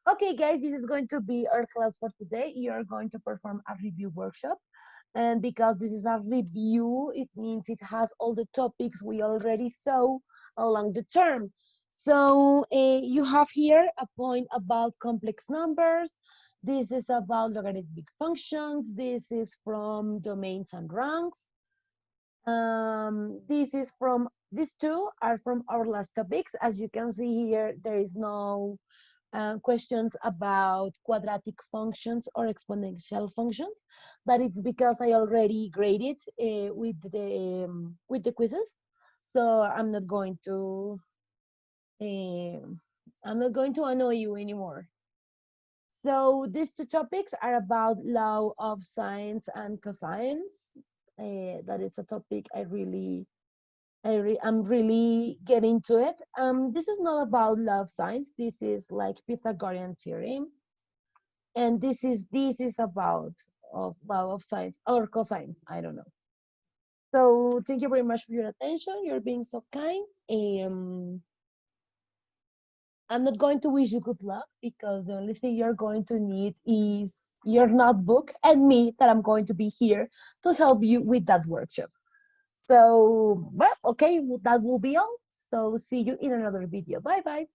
Okay, guys, this is going to be our class for today. You're going to perform a review workshop. And because this is a review, it means it has all the topics we already saw along the term. So you have here a point about complex numbers. This is about logarithmic functions. This is from domains and ranks. These two are from our last topics. As you can see here, there is no questions about quadratic functions or exponential functions, but it's because I already graded with the quizzes, so um, I'm not going to annoy you anymore. So these two topics are about law of sines and cosines. That is a topic I'm really getting to it. This is not about love science. This is like Pythagorean theorem, and this is about of love of science or cosines. I don't know. So thank you very much for your attention. You're being so kind. I'm not going to wish you good luck because the only thing you're going to need is your notebook and me that I'm going to be here to help you with that workshop. So, well, okay, that will be all. So see you in another video. Bye bye.